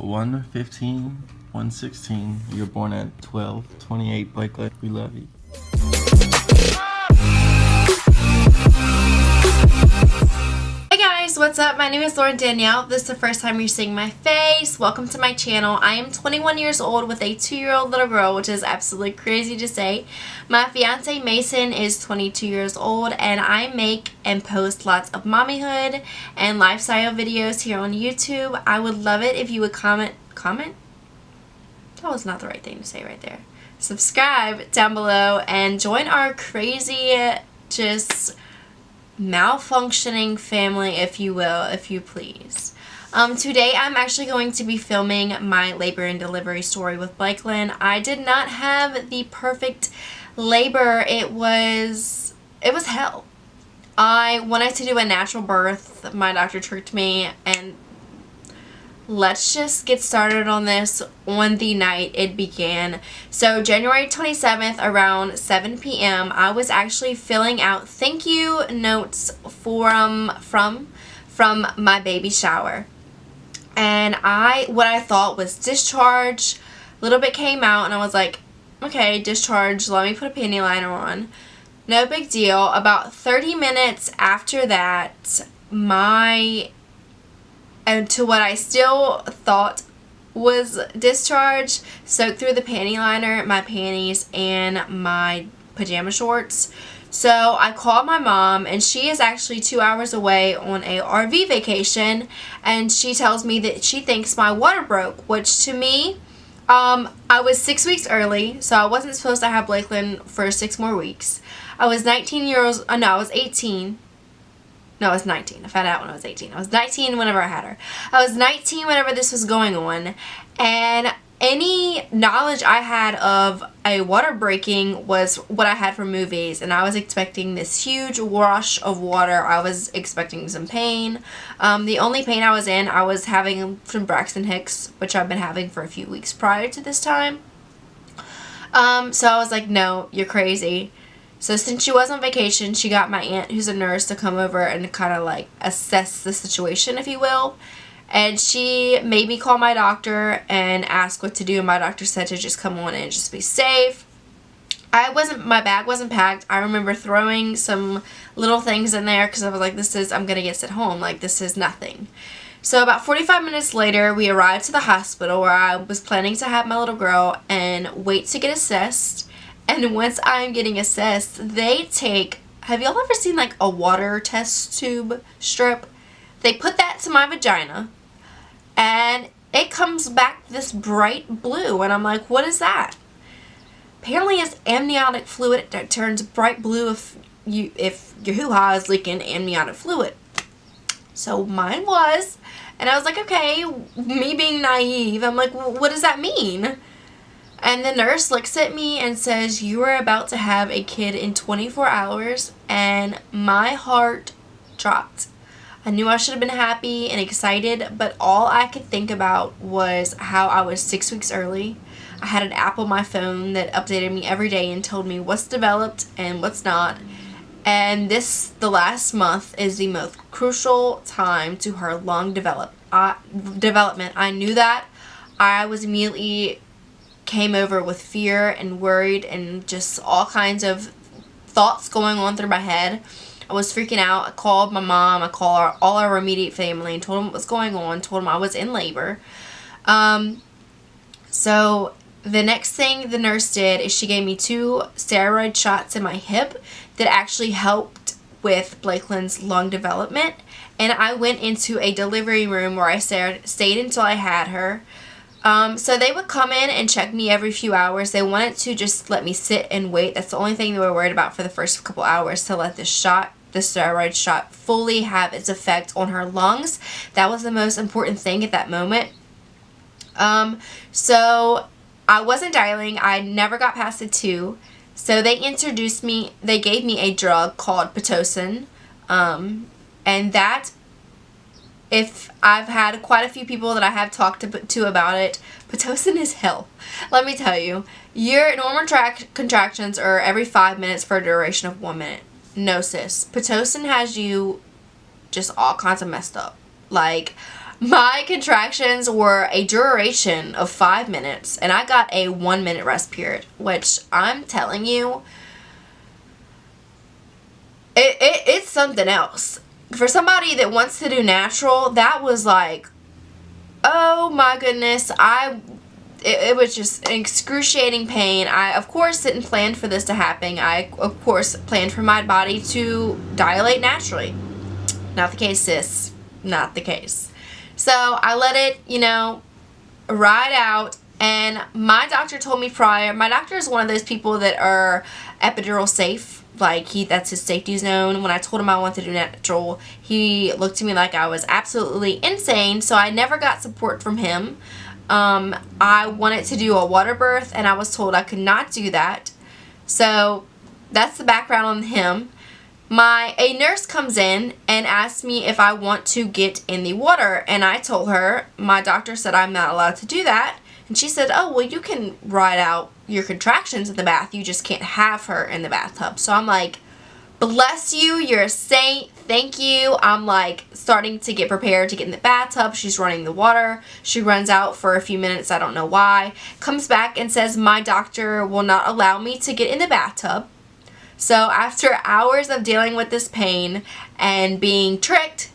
115, 116. You're born at 12:28. Blake, we love you. Hey guys, what's up? My name is Lauren Danielle. If this is the first time you're seeing my face, welcome to my channel. I am 21 years old with a 2-year-old little girl, which is absolutely crazy to say. My fiance Mason is 22 years old, and I make and post lots of mommyhood and lifestyle videos here on YouTube. I would love it if you would comment? That was not the right thing to say right there. Subscribe down below and join our crazy, just malfunctioning family, if you will, if you please. Today I'm actually going to be filming my labor and delivery story with Blakelyn. I did not have the perfect labor. It was hell. I wanted to do a natural birth. My doctor tricked me, and let's just get started on this on the night it began. So January 27th around 7 p.m. I was actually filling out thank you notes from my baby shower. And what I thought was discharge. A little bit came out and I was like, okay, discharge, let me put a panty liner on. No big deal. About 30 minutes after that, and to what I still thought was discharge, soaked through the panty liner, my panties, and my pajama shorts. So I called my mom, and she is actually 2 hours away on a RV vacation, and she tells me that she thinks my water broke, which to me, I was 6 weeks early, so I wasn't supposed to have Blakelyn for 6 more weeks. I was 18. No, I was 19. I found out when I was 18. I was 19 whenever I had her. I was 19 whenever this was going on. And any knowledge I had of a water breaking was what I had from movies. And I was expecting this huge wash of water. I was expecting some pain. The only pain I was having from Braxton Hicks, which I've been having for a few weeks prior to this time. So I was like, no, you're crazy. So since she was on vacation, she got my aunt, who's a nurse, to come over and kind of like assess the situation, if you will. And she made me call my doctor and ask what to do. My doctor said to just come on and just be safe. My bag wasn't packed. I remember throwing some little things in there because I was like, I'm going to get sent home. Like, this is nothing. So about 45 minutes later, we arrived to the hospital where I was planning to have my little girl and wait to get assessed. And once I'm getting assessed, they take, have y'all ever seen like a water test tube strip? They put that to my vagina and it comes back this bright blue, and I'm like, what is that? Apparently it's amniotic fluid that turns bright blue if your hoo-ha is leaking amniotic fluid. So mine was, and I was like, okay, me being naive, I'm like, well, what does that mean? And the nurse looks at me and says, you are about to have a kid in 24 hours. And my heart dropped. I knew I should have been happy and excited, but all I could think about was how I was 6 weeks early. I had an app on my phone that updated me every day and told me what's developed and what's not. And the last month is the most crucial time to her lung development. I knew that. I was immediately came over with fear and worried and just all kinds of thoughts going on through my head. I was freaking out. I called my mom. I called all our immediate family and told them what was going on. Told them I was in labor. So the next thing the nurse did is she gave me 2 steroid shots in my hip that actually helped with Blakelyn's lung development. And I went into a delivery room where I stayed until I had her. So they would come in and check me every few hours. They wanted to just let me sit and wait. That's the only thing they were worried about for the first couple hours, to let the steroid shot, fully have its effect on her lungs. That was the most important thing at that moment. So I wasn't dialing. I never got past the 2. So they gave me a drug called Pitocin. And that, if I've had quite a few people that I have talked to about it, Pitocin is hell. Let me tell you, your normal contractions are every 5 minutes for a duration of 1 minute. No sis, Pitocin has you just all kinds of messed up. Like, my contractions were a duration of 5 minutes, and I got a 1-minute rest period, which I'm telling you, it's something else. For somebody that wants to do natural, that was like, oh my goodness, it was just an excruciating pain. I, of course, didn't plan for this to happen. I, of course, planned for my body to dilate naturally. Not the case, sis. Not the case. So I let it, you know, ride out. And my doctor told me prior, my doctor is one of those people that are epidural safe. Like, that's his safety zone. When I told him I wanted to do natural, he looked at me like I was absolutely insane. So I never got support from him. I wanted to do a water birth, and I was told I could not do that. So that's the background on him. A nurse comes in and asks me if I want to get in the water, and I told her my doctor said I'm not allowed to do that. And she said, oh, well, you can ride out your contractions in the bath, you just can't have her in the bathtub. So I'm like, bless you, you're a saint, thank you. I'm like starting to get prepared to get in the bathtub. She's running the water. She runs out for a few minutes, I don't know why. Comes back and says my doctor will not allow me to get in the bathtub. So after hours of dealing with this pain and being tricked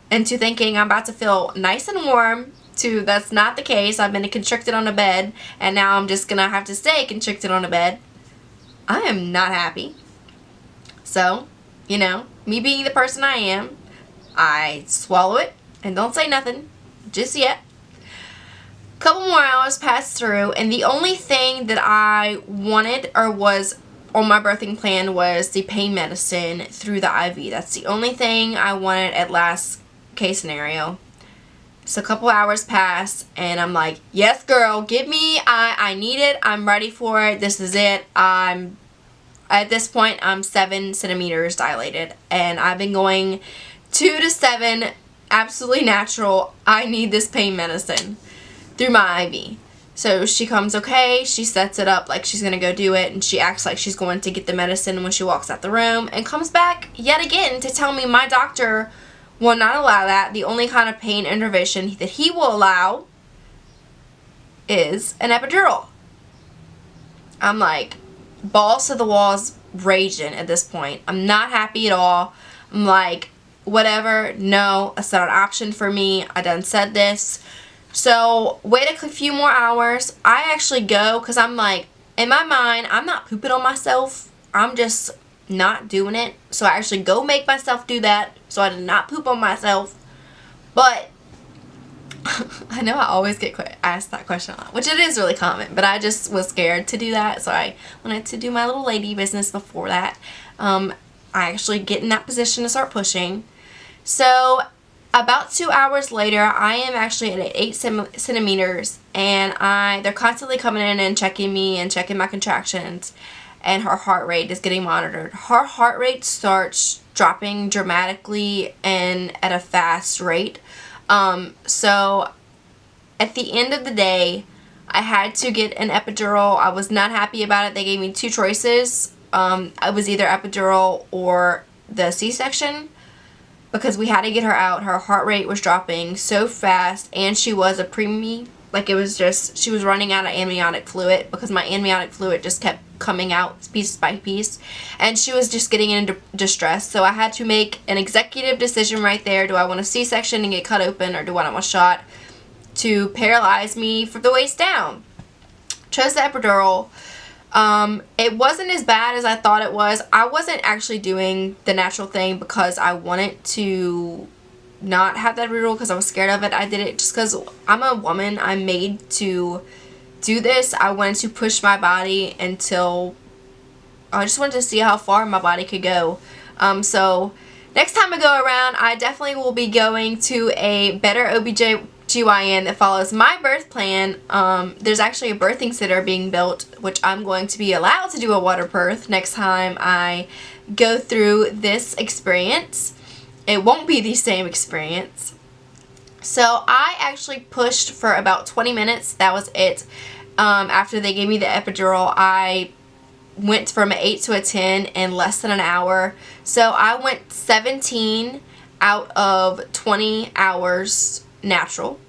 into thinking I'm about to feel nice and warm, to that's not the case. I've been constricted on a bed, and now I'm just gonna have to stay constricted on a bed. I am not happy. So, you know, me being the person I am, I swallow it and don't say nothing just yet. Couple more hours passed through, and the only thing that I wanted or was on my birthing plan was the pain medicine through the IV. That's the only thing I wanted at last case scenario. So a couple hours pass, and I'm like, yes, girl, give me, I need it, I'm ready for it, this is it. At this point, I'm 7 centimeters dilated, and I've been going 2 to 7, absolutely natural. I need this pain medicine through my IV. So she comes, okay, she sets it up like she's going to go do it, and she acts like she's going to get the medicine when she walks out the room, and comes back yet again to tell me my doctor will not allow that. The only kind of pain intervention that he will allow is an epidural. I'm like, balls to the walls, raging at this point. I'm not happy at all. I'm like, whatever, no, it's not an option for me. I done said this. So wait a few more hours. I actually go, because I'm like, in my mind, I'm not pooping on myself. I'm just not doing it. So I actually go make myself do that, so I did not poop on myself. But I know I always get asked that question a lot, which it is really common, but I just was scared to do that, so I wanted to do my little lady business before that. I actually get in that position to start pushing. So about 2 hours later, I am actually at 8 centimeters, and they're constantly coming in and checking me and checking my contractions, and her heart rate is getting monitored. Her heart rate starts dropping dramatically and at a fast rate. So at the end of the day, I had to get an epidural. I was not happy about it. They gave me 2 choices. I was either epidural or the C-section, because we had to get her out. Her heart rate was dropping so fast, and she was a preemie. Like, it was just, she was running out of amniotic fluid, because my amniotic fluid just kept coming out piece by piece, and she was just getting into distress. So I had to make an executive decision right there. Do I want a C-section and get cut open, or do I want a shot to paralyze me from the waist down? Chose the epidural. It wasn't as bad as I thought it was. I wasn't actually doing the natural thing because I wanted to not have that epidural, because I was scared of it. I did it just because I'm a woman. I'm made to do this. I wanted to push my body until I just wanted to see how far my body could go. So next time I go around, I definitely will be going to a better OBGYN that follows my birth plan. There's actually a birthing center being built, which I'm going to be allowed to do a water birth next time I go through this experience. It won't be the same experience. So I actually pushed for about 20 minutes. That was it. After they gave me the epidural, I went from an 8 to a 10 in less than an hour. So I went 17 out of 20 hours natural,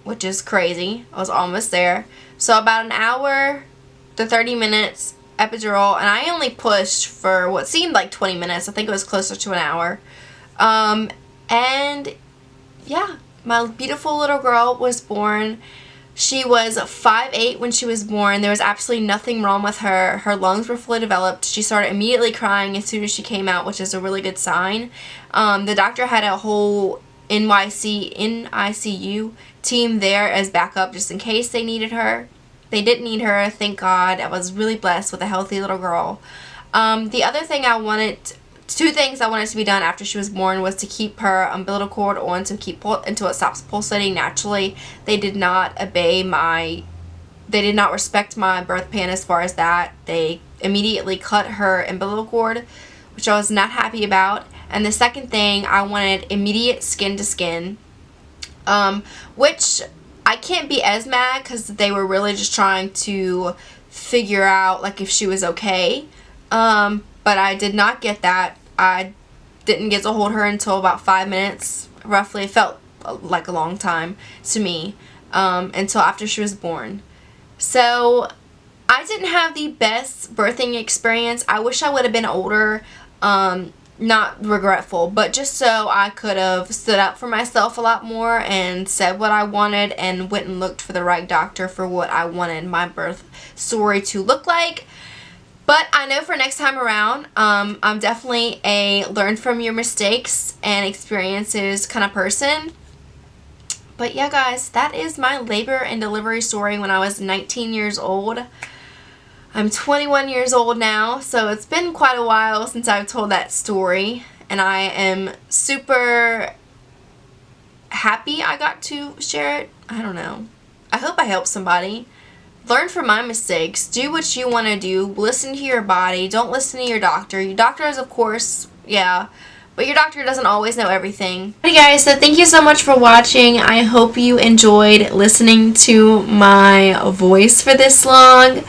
which is crazy. I was almost there. So about an hour to 30 minutes epidural, and I only pushed for what seemed like 20 minutes. I think it was closer to an hour. And yeah, my beautiful little girl was born. She was 5'8" when she was born. There was absolutely nothing wrong with her. Her lungs were fully developed. She started immediately crying as soon as she came out, which is a really good sign. The doctor had a whole NICU team there as backup just in case they needed her. They didn't need her, thank God. I was really blessed with a healthy little girl. The other thing two things I wanted to be done after she was born was to keep her umbilical cord on until it stops pulsating naturally. They did not respect my birth plan as far as that. They immediately cut her umbilical cord, which I was not happy about. And the second thing, I wanted immediate skin to skin, which I can't be as mad because they were really just trying to figure out like if she was okay. But I did not get that. I didn't get to hold her until about 5 minutes, roughly. It felt like a long time to me, until after she was born. So I didn't have the best birthing experience. I wish I would have been older. Not regretful, but just so I could have stood up for myself a lot more and said what I wanted and went and looked for the right doctor for what I wanted my birth story to look like. But I know for next time around, I'm definitely a learn from your mistakes and experiences kind of person. But yeah, guys, that is my labor and delivery story when I was 19 years old. I'm 21 years old now, so it's been quite a while since I've told that story, and I am super happy I got to share it. I don't know. I hope I helped somebody. Learn from my mistakes. Do what you want to do. Listen to your body. Don't listen to your doctor. Your doctor is, of course, yeah, but your doctor doesn't always know everything. Hey guys, so thank you so much for watching. I hope you enjoyed listening to my voice for this long.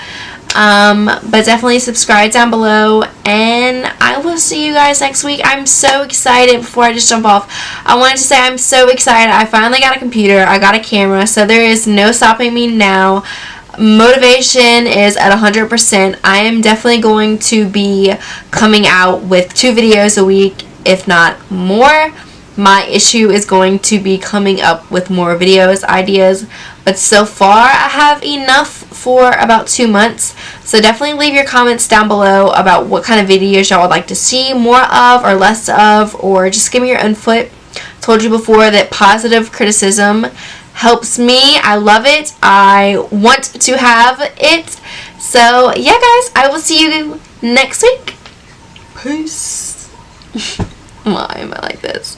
But definitely subscribe down below, and I will see you guys next week. I'm so excited. Before I just jump off, I wanted to say I'm so excited. I finally got a computer. I got a camera, so there is no stopping me now. Motivation is at 100%. I am definitely going to be coming out with 2 videos a week, if not more. My issue is going to be coming up with more videos, ideas, but so far I have enough for about 2 months. So definitely leave your comments down below about what kind of videos y'all would like to see more of or less of, or just give me your input. Told you before that positive criticism helps me. I love it. I want to have it. So yeah, guys, I will see you next week. Peace. Why am I like this?